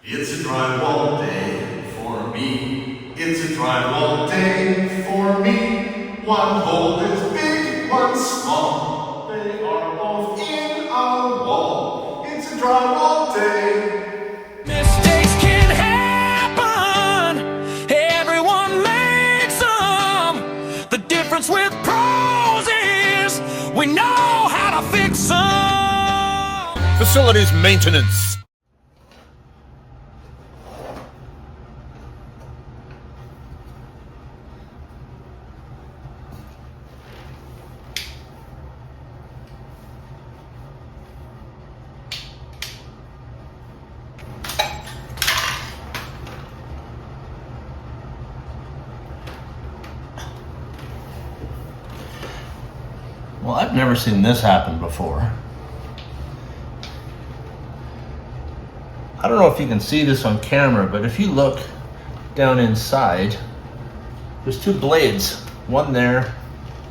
It's a drywall day for me. It's a drywall day for me. One hole is big, one small. They are both in our wall. It's a drywall day. Mistakes can happen. Everyone makes them. The difference with pros is we know how to fix them. Facilities maintenance. Well, I've never seen this happen before. I don't know if you can see this on camera, but if you look down inside, there's two blades, one there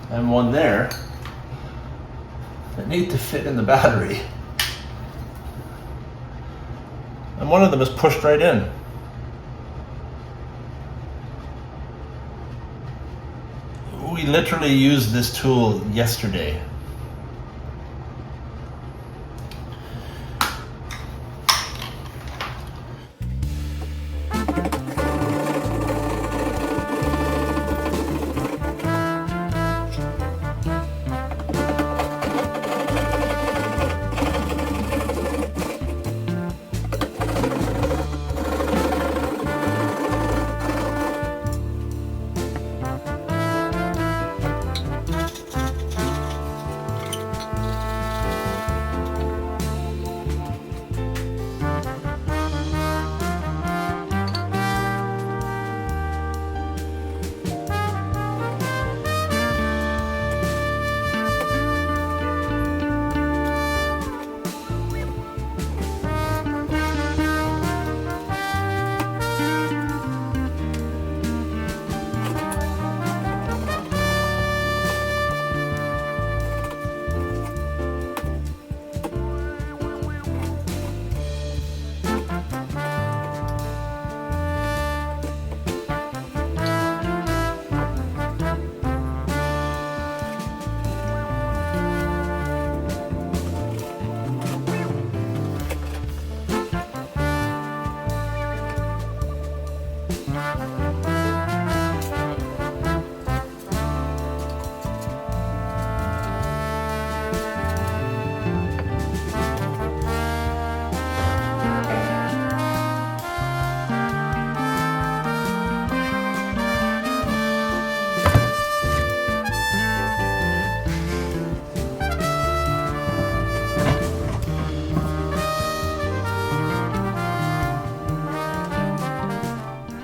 and one there, that need to fit in the battery. And one of them is pushed right in. We literally used this tool yesterday.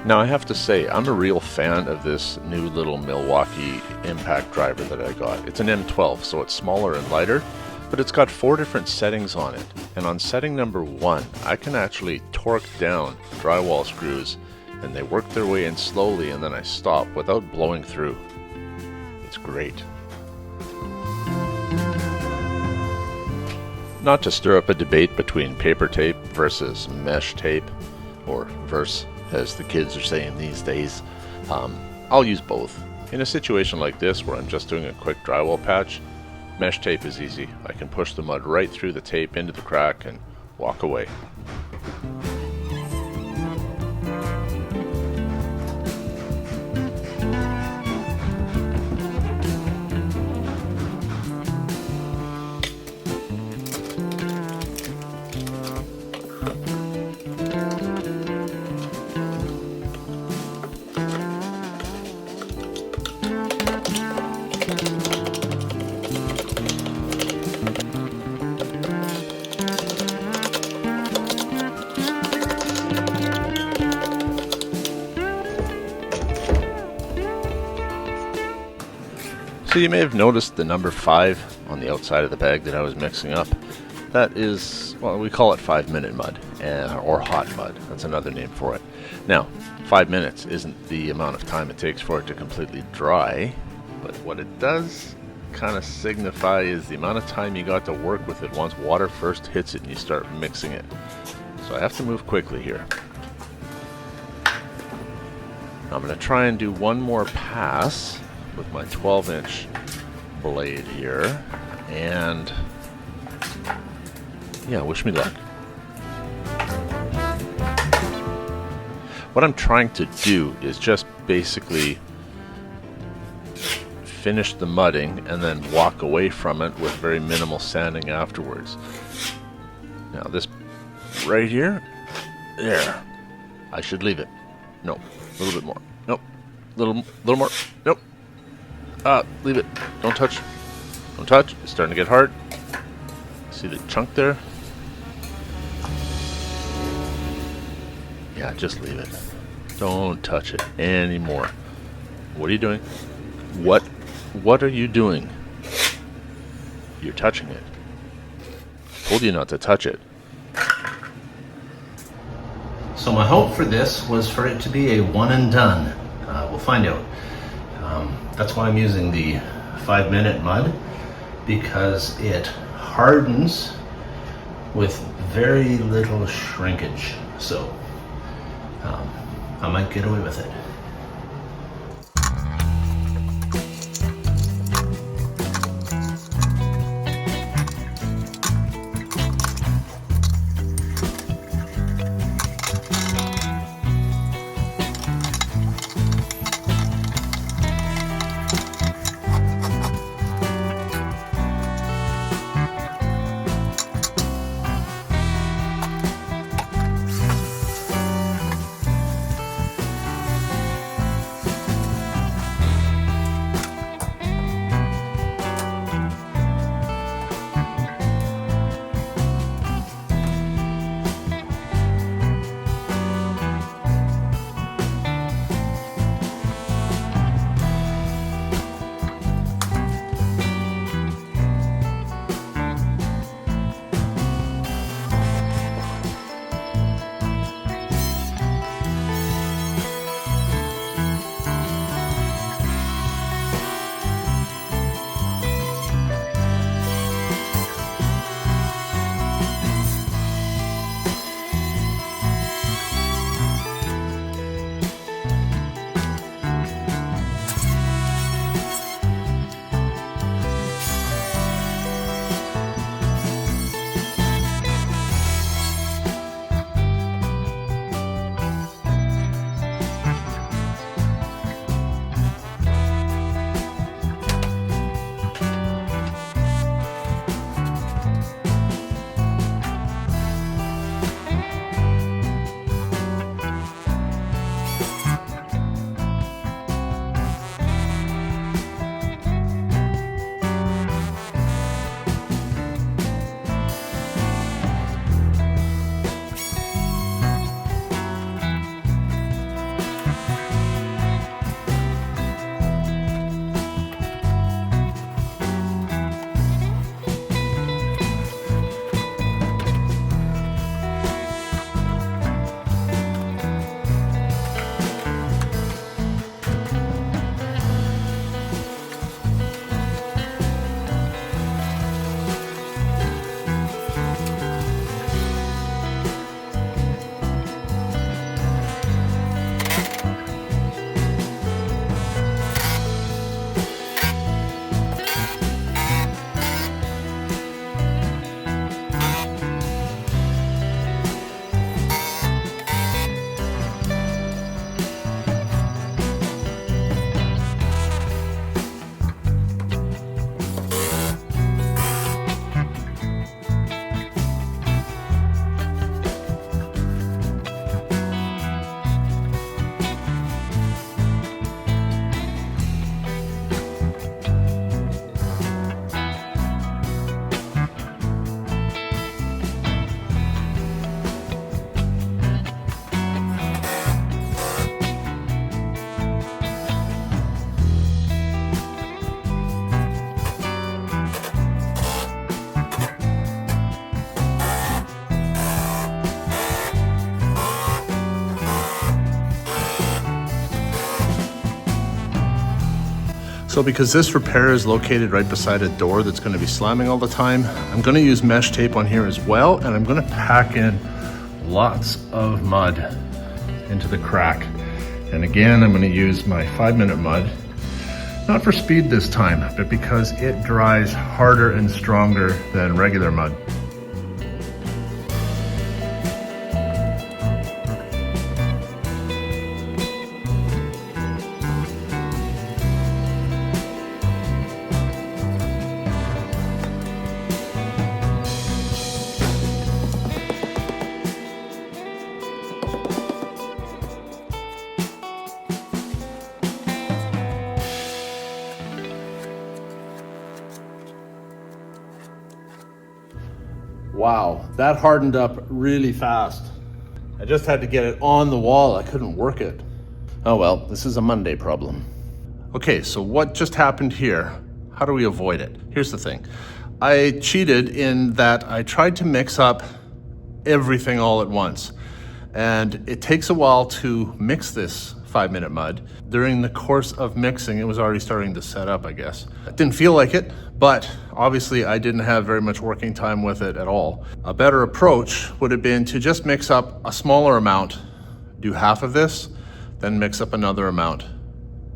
Now I have to say, I'm a real fan of this new little Milwaukee impact driver that I got. It's an M12, so it's smaller and lighter, but it's got 4 different settings on it. And on setting number 1, I can actually torque down drywall screws, and they work their way in slowly, and then I stop without blowing through. It's great. Not to stir up a debate between paper tape versus mesh tape, or verse, as the kids are saying these days, I'll use both. In a situation like this where I'm just doing a quick drywall patch, mesh tape is easy. I can push the mud right through the tape into the crack and walk away. So you may have noticed the number 5 on the outside of the bag that I was mixing up. That is, well, we call it 5-minute mud, or hot mud. That's another name for it. Now, 5 minutes isn't the amount of time it takes for it to completely dry, but what it does kind of signify is the amount of time you got to work with it once water first hits it and you start mixing it. So I have to move quickly here. I'm going to try and do one more pass with my 12-inch blade here. And yeah, wish me luck. What I'm trying to do is just basically finish the mudding and then walk away from it with very minimal sanding afterwards. Now this right here, there, I should leave it. No, a little bit more. Nope, little more. Nope. Leave it. Don't touch. Don't touch. It's starting to get hard. See the chunk there? Yeah, just leave it. Don't touch it anymore. What are you doing? What are you doing? You're touching it. Told you not to touch it. So my hope for this was for it to be a one and done. We'll find out. That's why I'm using the 5-minute mud, because it hardens with very little shrinkage. So I might get away with it. So because this repair is located right beside a door that's going to be slamming all the time, I'm going to use mesh tape on here as well, and I'm going to pack in lots of mud into the crack. And again, I'm going to use my 5-minute mud, not for speed this time, but because it dries harder and stronger than regular mud. Wow, that hardened up really fast. I just had to get it on the wall. I couldn't work it. Oh well, this is a Monday problem. Okay, so what just happened here? How do we avoid it? Here's the thing. I cheated in that I tried to mix up everything all at once. And it takes a while to mix this 5-minute mud. During the course of mixing, it was already starting to set up, I guess. It didn't feel like it, but obviously I didn't have very much working time with it at all. A better approach would have been to just mix up a smaller amount, do half of this, then mix up another amount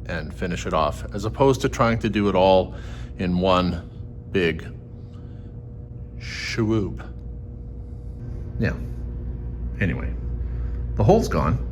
and finish it off, as opposed to trying to do it all in one big swoop. Yeah, anyway, the hole's gone.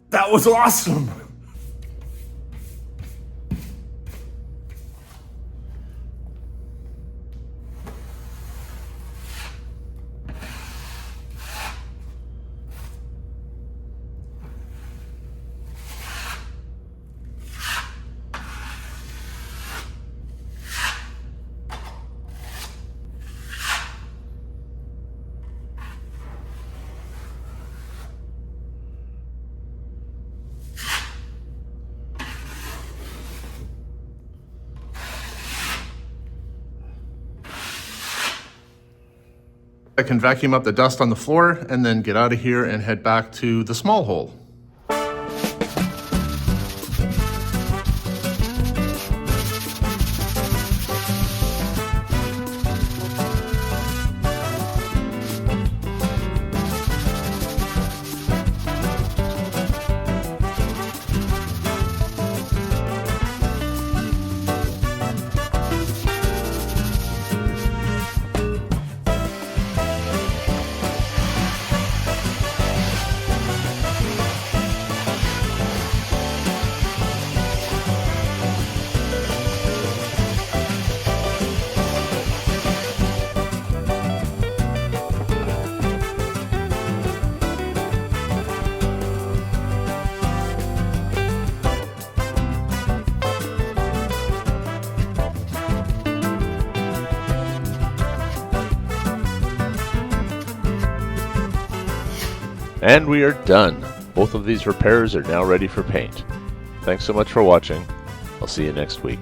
That was awesome! I can vacuum up the dust on the floor and then get out of here and head back to the small hole. And we are done. Both of these repairs are now ready for paint. Thanks so much for watching. I'll see you next week.